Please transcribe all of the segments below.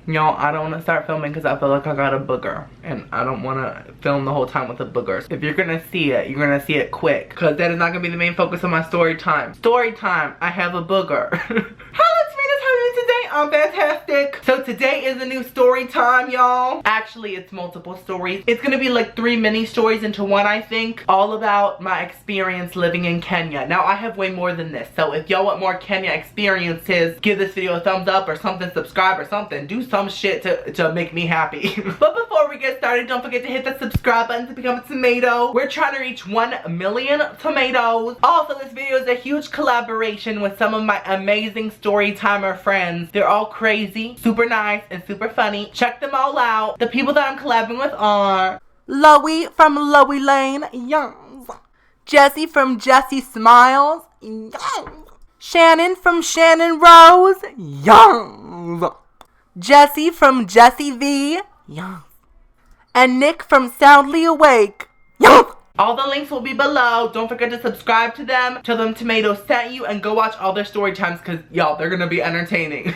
Y'all, I don't want to start filming because I feel like I got a booger. And I don't want to film the whole time with a booger. If you're going to see it, you're going to see it quick. Because that is not going to be the main focus of my story time. Story time, I have a booger. Hello, Timatoes, how are you today? I'm fantastic. So today is a new story time, y'all. Actually, it's multiple stories. It's going to be like 3 mini stories into one, I think. All about my experience living in Kenya. Now, I have way more than this. So if y'all want more Kenya experiences, give this video a thumbs up or something, subscribe or something. Do some shit to make me happy. But before we get started, don't forget to hit the subscribe button to become a tomato. We're trying to reach 1 million tomatoes. Also, this video is a huge collaboration with some of my amazing Storytimer friends. They're all crazy, super nice, and super funny. Check them all out. The people that I'm collabing with are Loey from Loey Lane, yes. Jessie from Jessie Smiles, yes. Shannon from Shannon Rose, yes. Jessie from Jessie V, yes. And Nick from Soundly Awake, yes. All the links will be below. Don't forget to subscribe to them. Tell them Timatoes sent you and go watch all their story times because, y'all, they're gonna be entertaining.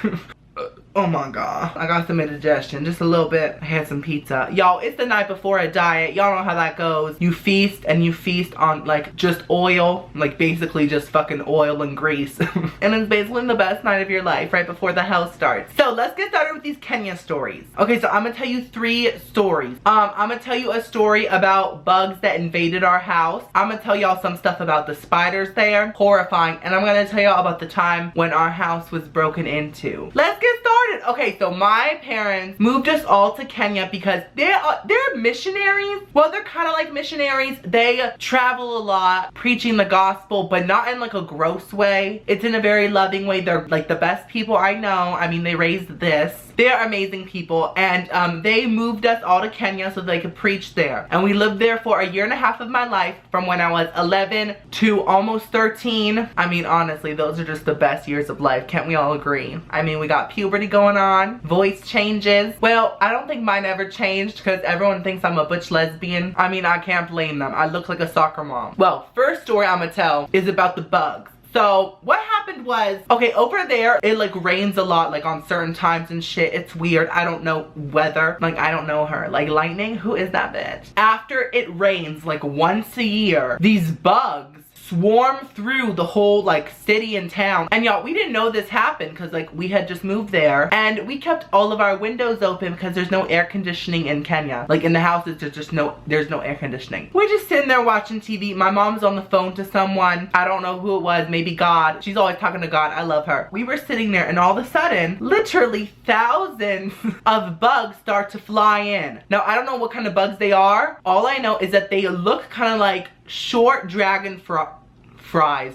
Oh my god. I got some indigestion. Just a little bit. I had some pizza. Y'all, it's the night before a diet. Y'all know how that goes. You feast and you feast on like just oil. Like basically just fucking oil and grease. And it's basically the best night of your life right before the hell starts. So let's get started with these Kenya stories. Okay, so I'm gonna tell you 3 stories. I'm gonna tell you a story about bugs that invaded our house. I'm gonna tell y'all some stuff about the spiders there. Horrifying. And I'm gonna tell y'all about the time when our house was broken into. Let's get started. Okay, so my parents moved us all to Kenya because they're missionaries. Well, they're kind of like missionaries. They travel a lot, preaching the gospel, but not in like a gross way. It's in a very loving way. They're like the best people I know. I mean, they raised this. They're amazing people, and they moved us all to Kenya so they could preach there. And we lived there for 1.5 years of my life, from when I was 11 to almost 13. I mean, honestly, those are just the best years of life. Can't we all agree? I mean, we got puberty going on, voice changes. Well, I don't think mine ever changed because everyone thinks I'm a butch lesbian. I mean, I can't blame them. I look like a soccer mom. Well, first story I'm gonna tell is about the bugs. So what happened was, okay, over there, it like rains a lot, like on certain times and shit. It's weird. I don't know weather. Like, I don't know her. Like, lightning? Who is that bitch? After it rains like once a year, these bugs swarm through the whole like city and town. And y'all, we didn't know this happened because like we had just moved there, and we kept all of our windows open because there's no air conditioning in Kenya. Like in the houses, there's no air conditioning. We're just sitting there watching TV. My mom's on the phone to someone. I don't know who it was, maybe God. She's always talking to God. I love her. We were sitting there, and all of a sudden, literally thousands of bugs start to fly in. Now, I don't know what kind of bugs they are. All I know is that they look kind of like short dragonflies.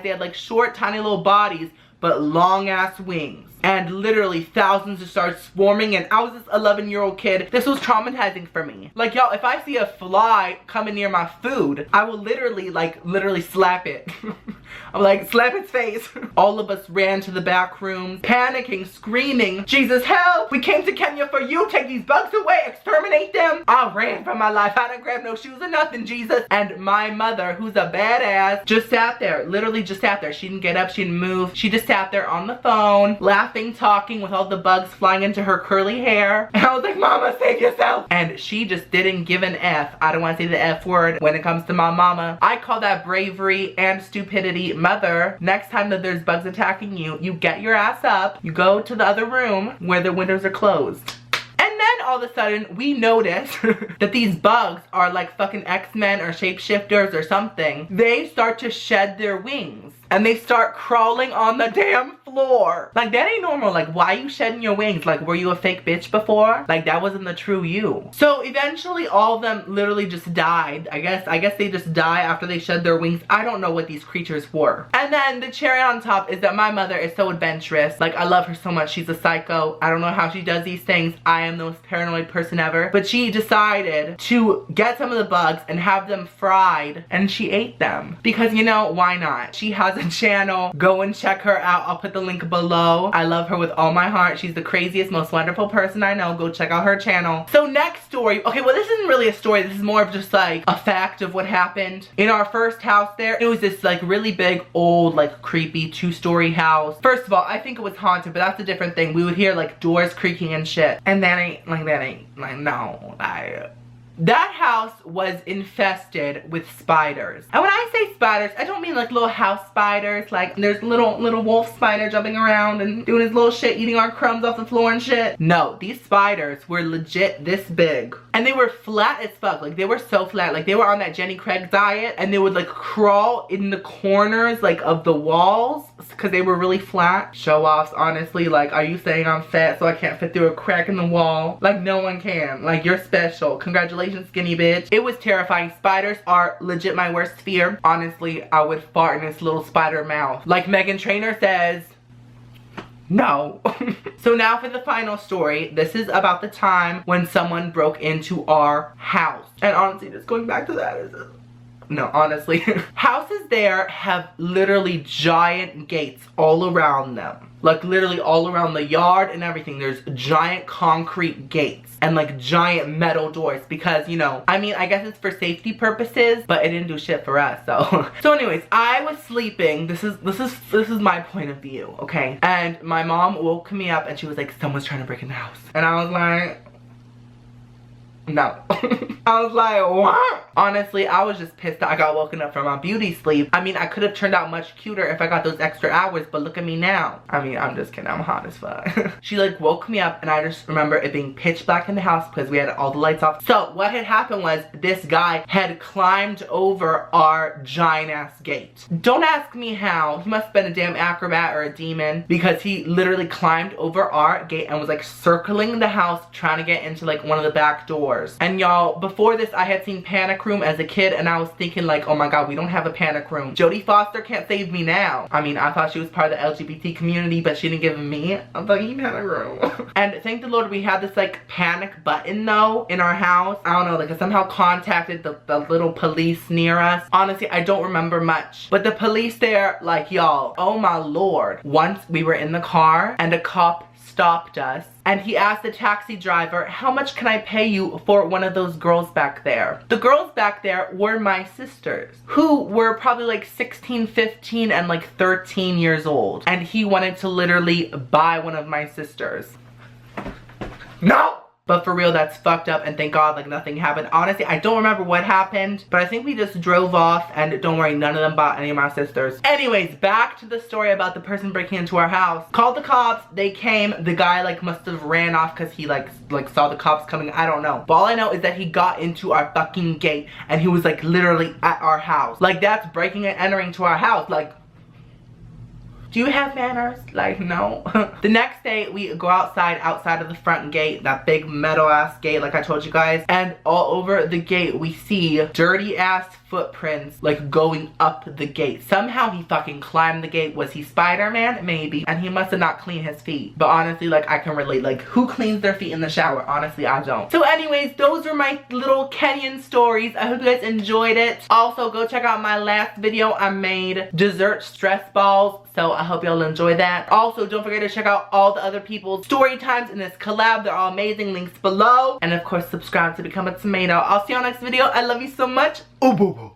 They had like short, tiny little bodies, but long ass wings. And literally thousands just started swarming, and I was this 11-year-old kid. This was traumatizing for me. Like, y'all, if I see a fly coming near my food, I will literally slap it. I'm like, slap its face. All of us ran to the back rooms, panicking, screaming, Jesus, help! We came to Kenya for you. Take these bugs away. Exterminate them. I ran for my life. I didn't grab no shoes or nothing, Jesus. And my mother, who's a badass, just sat there. Literally just sat there. She didn't get up. She didn't move. She just sat there on the phone, laughing, talking, with all the bugs flying into her curly hair. And I was like, Mama, save yourself. And she just didn't give an F. I don't want to say the F word when it comes to my mama. I call that bravery and stupidity. Mother, next time that there's bugs attacking you, you get your ass up, you go to the other room where the windows are closed. And then all of a sudden, we notice that these bugs are like fucking X-Men or shapeshifters or something. They start to shed their wings. And they start crawling on the damn floor. Like, that ain't normal. Like, why are you shedding your wings? Like, were you a fake bitch before? Like, that wasn't the true you. So eventually all of them literally just died. I guess they just die after they shed their wings. I don't know what these creatures were. And then the cherry on top is that my mother is so adventurous. Like, I love her so much. She's a psycho. I don't know how she does these things. I am the most paranoid person ever. But she decided to get some of the bugs and have them fried. And she ate them. Because, you know, why not? She has the channel. Go and check her out. I'll put the link below. I love her with all my heart. She's the craziest, most wonderful person I know. Go check out her channel. So next story. Okay, well this isn't really a story. This is more of just like a fact of what happened. In our first house there, it was this like really big, old, like creepy 2-story house. First of all, I think it was haunted, but that's a different thing. We would hear like doors creaking and shit. And that ain't no, that house was infested with spiders. And when I say spiders, I don't mean like little house spiders. Like there's little wolf spider jumping around and doing his little shit, eating our crumbs off the floor and shit. No, these spiders were legit this big. And they were flat as fuck. Like they were so flat. Like they were on that Jenny Craig diet, and they would like crawl in the corners like of the walls because they were really flat. Show offs, honestly. Like, are you saying I'm fat so I can't fit through a crack in the wall? Like no one can. Like you're special. Congratulations, skinny bitch. It was terrifying. Spiders are legit my worst fear. Honestly, I would fart in this little spider mouth. Like Meghan Trainor says, no. So now for the final story. This is about the time when someone broke into our house. And honestly, just going back to that is... No, honestly. Houses there have literally giant gates all around them. Like literally all around the yard and everything. There's giant concrete gates and like giant metal doors because, you know, I mean, I guess it's for safety purposes, but it didn't do shit for us. So anyways, I was sleeping. This is my point of view, okay? And my mom woke me up and she was like, someone's trying to break in the house. And I was like, no. I was like, what? Honestly, I was just pissed that I got woken up from my beauty sleep. I mean, I could have turned out much cuter if I got those extra hours, but look at me now. I mean, I'm just kidding. I'm hot as fuck. She like woke me up and I just remember it being pitch black in the house because we had all the lights off. So what had happened was this guy had climbed over our giant ass gate. Don't ask me how. He must have been a damn acrobat or a demon because he literally climbed over our gate and was like circling the house trying to get into like one of the back doors. And y'all, before this I had seen Panic Room as a kid and I was thinking like, oh my god, we don't have a Panic Room. Jodie Foster can't save me now. I mean, I thought she was part of the LGBT community, but she didn't give me a fucking Panic Room. And thank the Lord we had this like panic button though in our house. I don't know, like I somehow contacted the little police near us. Honestly, I don't remember much. But the police there, like y'all, oh my lord. Once we were in the car and a cop stopped us and he asked the taxi driver, how much can I pay you for one of those girls back there? The girls back there were my sisters who were probably like 16, 15 and like 13 years old, and he wanted to literally buy one of my sisters. No! But for real, that's fucked up, and thank God like nothing happened. Honestly, I don't remember what happened, but I think we just drove off, and don't worry, none of them bought any of my sisters. Anyways, back to the story about the person breaking into our house. Called the cops, they came. The guy like must have ran off because he like saw the cops coming. I don't know. But all I know is that he got into our fucking gate, and he was like literally at our house. Like that's breaking and entering to our house. Like, do you have manners? Like, no. The next day, we go outside of the front gate, that big metal ass gate like I told you guys, and all over the gate we see dirty ass footprints like going up the gate. Somehow he fucking climbed the gate. Was he Spider-Man? Maybe. And he must have not cleaned his feet. But honestly, like I can relate. Like who cleans their feet in the shower? Honestly, I don't. So anyways, those are my little Kenyan stories. I hope you guys enjoyed it. Also, go check out my last video. I made dessert stress balls. So I hope y'all enjoy that. Also, don't forget to check out all the other people's story times in this collab. They're all amazing. Links below. And of course, subscribe to become a tomato. I'll see you on next video. I love you so much. Oh, boo boo.